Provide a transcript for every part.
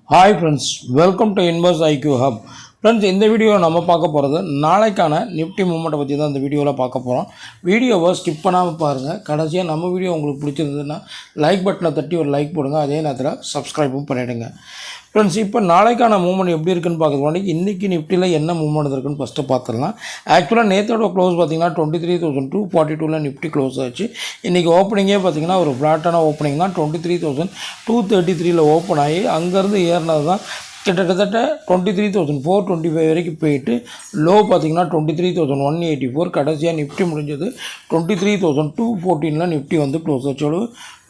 Hi friends, welcome to Invest IQ Hub. Friends, இந்த வீடியோவில் நம்ம பார்க்க போகிறது நாளைக்கான நிஃப்டி மூமெண்ட்டை பற்றி தான் இந்த வீடியோவில் பார்க்க போகிறோம். வீடியோவை ஸ்கிப் பண்ணாமல் பாருங்கள். கடைசியாக நம்ம வீடியோ உங்களுக்கு பிடிச்சிருந்ததுன்னா லைக் பட்டனை தட்டி ஒரு லைக் போடுங்க. அதே நேரத்தில் சப்ஸ்கிரைபும் பண்ணிவிடுங்க. ஃப்ரெண்ட்ஸ், இப்போ நாளைக்கான மூவ்மெண்ட் எப்படி இருக்குன்னு பார்க்குறதுக்கு இன்றைக்கி நிஃப்டியில் என்ன மூவ்மெண்ட் இருக்குன்னு ஃபஸ்ட்டு பார்த்துடலாம். ஆக்சுவலாக நேற்றோட க்ளோஸ் பார்த்திங்கன்னா 23,242 நிஃப்டி க்ளோஸ் ஆச்சு. இன்றைக்கி ஓப்பனிங்கே பார்த்திங்கன்னா ஒரு ஃப்ளாட்டான ஓப்பனிங் தான். 23,233 ஓப்பன் ஆகி அங்கேருந்து ஏறினது தான் கிட்டத்தட்ட 23,425 வரைக்கும் போயிட்டு லோ பார்த்திங்கன்னா 23,184. கடைசியாக நிஃப்டி முடிஞ்சது 23,214 நிஃப்டி வந்து க்ளோஸ் ஆச்சு.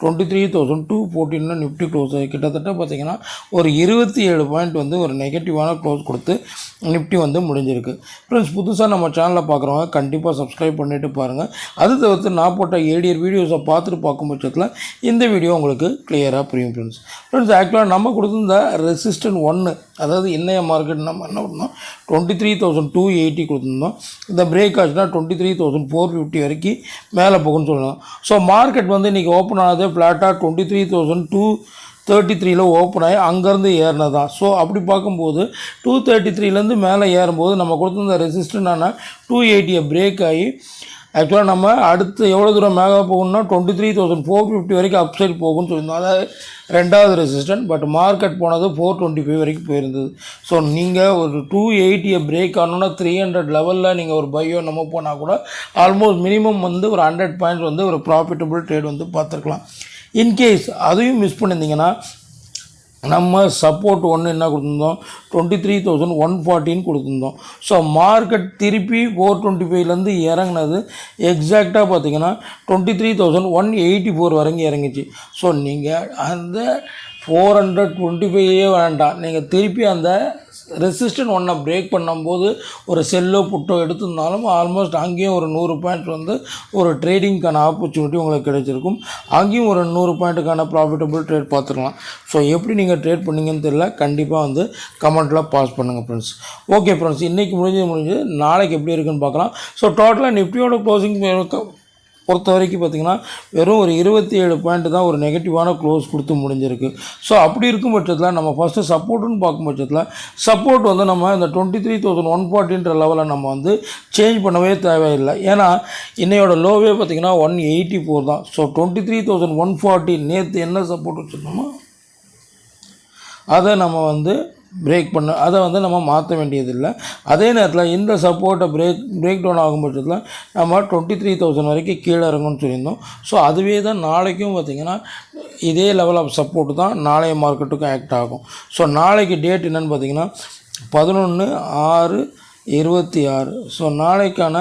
23,214 நிஃப்டி க்ளோஸ் ஆகி கிட்டத்தட்ட பார்த்திங்கன்னா ஒரு 27 பாயிண்ட் வந்து ஒரு நெகட்டிவான க்ளோஸ் கொடுத்து நிஃப்டி வந்து முடிஞ்சிருக்கு. ஃப்ரெண்ட்ஸ், புதுசாக நம்ம சேனலில் பார்க்குறவங்க கண்டிப்பாக சப்ஸ்கிரைப் பண்ணிவிட்டு பாருங்கள். அது தவிர்த்து நான் போட்ட ஏடிஆர் வீடியோஸை பார்த்துட்டு பார்க்கும் பட்சத்தில் இந்த வீடியோ உங்களுக்கு கிளியராக புரியும். ஃப்ரெண்ட்ஸ், ஆக்சுவலாக நம்ம கொடுத்துருந்த ரெசிஸ்டன்ட் 1, அதாவது இன்றைய மார்க்கெட் நம்ம என்ன பண்ணோம் 23,280 கொடுத்துருந்தோம். இந்த பிரேக் ஆச்சுன்னா 23,450 வரைக்கும் மேலே போகுன்னு சொல்லணும். ஸோ மார்க்கெட் வந்து இன்றைக்கி ஓப்பன் ஆனது ஃப்ளாட்டாக 23,233 ஓப்பன் ஆகி அங்கேருந்து ஏறினது தான். ஸோ அப்படி பார்க்கும்போது 233 மேலே ஏறும்போது நம்ம கொடுத்துருந்த ரெசிஸ்டண்டான 280 பிரேக் ஆகி ஆக்சுவலாக நம்ம அடுத்து எவ்வளோ தூரம் மேலே போகணும்னா 23,450 வரைக்கும் அப்சைட் போகும்னு சொல்லியிருந்தோம். அதாவது ரெண்டாவது ரெசிஸ்டன்ட். பட் மார்க்கெட் போனது 425 வரைக்கும் போயிருந்தது. ஸோ நீங்கள் ஒரு 280 பிரேக் ஆனோன்னா 300 லெவலில் நீங்கள் ஒரு பையோ நம்ம போனால் கூட ஆல்மோஸ்ட் மினிமம் வந்து ஒரு 100 பாயிண்ட்ஸ் வந்து ஒரு ப்ராஃபிட்டபிள் ட்ரேட் வந்து பார்த்துருக்கலாம். இன்கேஸ் அதையும் மிஸ் பண்ணியிருந்தீங்கன்னா நம்ம சப்போர்ட் ஒன்று என்ன கொடுத்துருந்தோம் 23,114 கொடுத்துருந்தோம். ஸோ மார்க்கெட் திருப்பி 425 இறங்கினது எக்ஸாக்டாக பார்த்திங்கன்னா 23,184 வரைக்கும் இறங்கிச்சு. ஸோ நீங்கள் அந்த 425 வேண்டாம், நீங்கள் திருப்பி அந்த ரெசிஸ்டன்ட் 1 பிரேக் பண்ணும்போது ஒரு செல்லோ புட்டோ எடுத்திருந்தாலும் ஆல்மோஸ்ட் அங்கேயும் ஒரு 100 பாயிண்ட் வந்து ஒரு ட்ரேடிங்க்கான ஆப்பர்ச்சுனிட்டி உங்களுக்கு கிடைச்சிருக்கும். அங்கேயும் ஒரு 100 பாயிண்ட்டுக்கான ப்ராஃபிட்டபிள் ட்ரேட் பார்த்துக்கலாம். ஸோ எப்படி நீங்கள் ட்ரேட் பண்ணிங்கன்னு தெரியல, கண்டிப்பாக வந்து கமெண்ட்டில் பாஸ் பண்ணுங்கள் ஃப்ரெண்ட்ஸ். ஓகே ஃப்ரெண்ட்ஸ், இன்றைக்கி முடிஞ்சது நாளைக்கு எப்படி இருக்குன்னு பார்க்கலாம். ஸோ டோட்டலாக நிஃப்டியோட க்ளோசிங் பொறுத்த வரைக்கும் பார்த்திங்கன்னா வெறும் ஒரு 27 பாயிண்ட் தான் ஒரு நெகட்டிவான க்ளோஸ் கொடுத்து முடிஞ்சிருக்கு. ஸோ அப்படி இருக்கும் பட்சத்தில் நம்ம ஃபஸ்ட்டு சப்போர்ட்டுன்னு பார்க்கும் பட்சத்தில் சப்போர்ட் வந்து நம்ம இந்த 23,140 லெவலில் நம்ம வந்து சேஞ்ச் பண்ணவே தேவையில்லை. ஏன்னா இன்னையோட லோவே பார்த்திங்கன்னா 184 தான். ஸோ 23,140 நேற்று என்ன சப்போர்ட் வச்சுருந்தோமோ அதை நம்ம வந்து அதை வந்து நம்ம மாற்ற வேண்டியதில்லை. அதே நேரத்தில் இந்த சப்போர்ட்டை பிரேக் டவுன் ஆகும் பட்சத்தில் நம்ம 23,000 வரைக்கும் கீழே இறங்கும்னு சொல்லியிருந்தோம். ஸோ அதுவே தான் நாளைக்கும் பார்த்திங்கன்னா இதே லெவல் ஆஃப் சப்போர்ட் தான் நாளைய மார்க்கெட்டுக்கும் ஆக்ட் ஆகும். ஸோ நாளைக்கு டேட் என்னென்னு பார்த்திங்கன்னா 11/6/26. ஸோ நாளைக்கான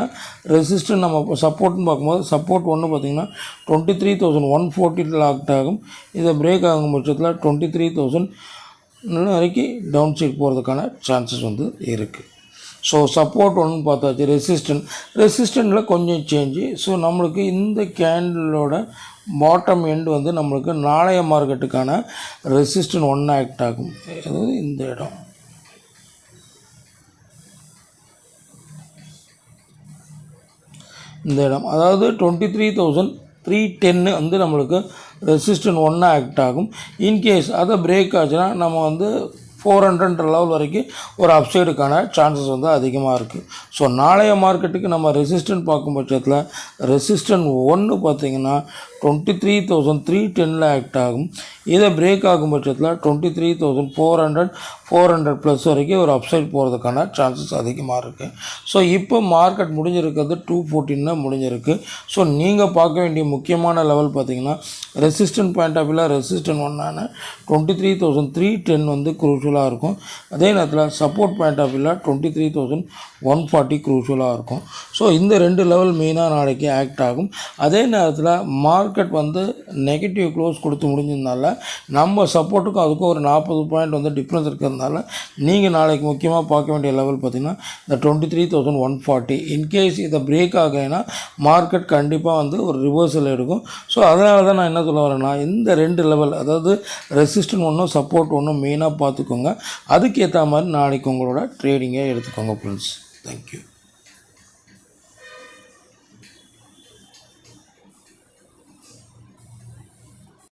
ரெசிஸ்டன்ட் நம்ம சப்போர்ட்னு பார்க்கும்போது சப்போர்ட் ஒன்று பார்த்திங்கன்னா 23,140 ஆக்ட் ஆகும். இதை பிரேக் ஆகும் பட்சத்தில் 23,000 வரைக்கும் டவுன் சைட் போகிறதுக்கான சான்சஸ் வந்து இருக்குது. ஸோ சப்போர்ட் ஒன்று பார்த்தாச்சு. ரெசிஸ்டண்ட்டில் கொஞ்சம் சேஞ்சு. ஸோ நம்மளுக்கு இந்த கேண்டிலோட பாட்டம் எண்டு வந்து நம்மளுக்கு நாளைய மார்க்கெட்டுக்கான ரெசிஸ்டன்ட் 1 ஆக்ட் ஆகும். அதாவது இந்த இடம் அதாவது 23,310 வந்து நம்மளுக்கு ரெசிஸ்டன்ட் 1 ஆக்ட் ஆகும். இன்கேஸ் அதை பிரேக் ஆச்சுன்னா நம்ம வந்து 400 லெவல் வரைக்கும் ஒரு அப்சைடுக்கான சான்சஸ் வந்து அதிகமாக இருக்குது. ஸோ நாளைய மார்க்கெட்டுக்கு நம்ம ரெசிஸ்டன்ட் பார்க்கும் பட்சத்தில் ரெசிஸ்டன்ட் 1 பார்த்திங்கன்னா 23,310 ஆக்ட் ஆகும். இதை பிரேக் ஆகும் பட்சத்தில் 23,400 ப்ளஸ் வரைக்கும் ஒரு அப்சைட் போகிறதுக்கான சான்சஸ் அதிகமாக இருக்குது. ஸோ இப்போ மார்க்கெட் முடிஞ்சிருக்கிறது 214 முடிஞ்சிருக்கு. ஸோ நீங்கள் பார்க்க வேண்டிய முக்கியமான லெவல் பார்த்திங்கன்னா ரெசிஸ்டன்ட் பாயிண்ட் ஆஃப் வியூவில் ரெசிஸ்டன்ட் 1 23,310 வந்து குரூஷலாக இருக்கும். அதே நேரத்தில் சப்போர்ட் பாயிண்ட் ஆஃப் வியூவில் 23,140 குரூஷலாக இருக்கும். ஸோ இந்த 2 லெவல் மெயினாக நாளைக்கு ஆக்ட் ஆகும். அதே நேரத்தில் மார்க்கெட் வந்து நெகட்டிவ் க்ளோஸ் கொடுத்து முடிஞ்சதுனால நம்ம சப்போர்ட்டுக்கும் அதுக்கும் ஒரு 40 பாயிண்ட் வந்து டிஃப்ரென்ஸ் இருக்கிறதுனால நீங்கள் நாளைக்கு முக்கியமாக பார்க்க வேண்டிய லெவல் பார்த்திங்கன்னா இந்த 23,140. இன்கேஸ் இதை பிரேக் ஆகைனா மார்க்கெட் கண்டிப்பாக வந்து ஒரு ரிவர்சல் எடுக்கும். ஸோ அதனால தான் நான் என்ன சொல்ல வரேன்னா இந்த 2 லெவல் அதாவது ரெசிஸ்டன்ட் 1 சப்போர்ட் 1 மெயினாக பார்த்துக்கோங்க. அதுக்கேற்ற மாதிரி நாளைக்கு உங்களோட ட்ரேடிங்கை எடுத்துக்கோங்க ஃப்ரெண்ட்ஸ். தேங்க்யூ.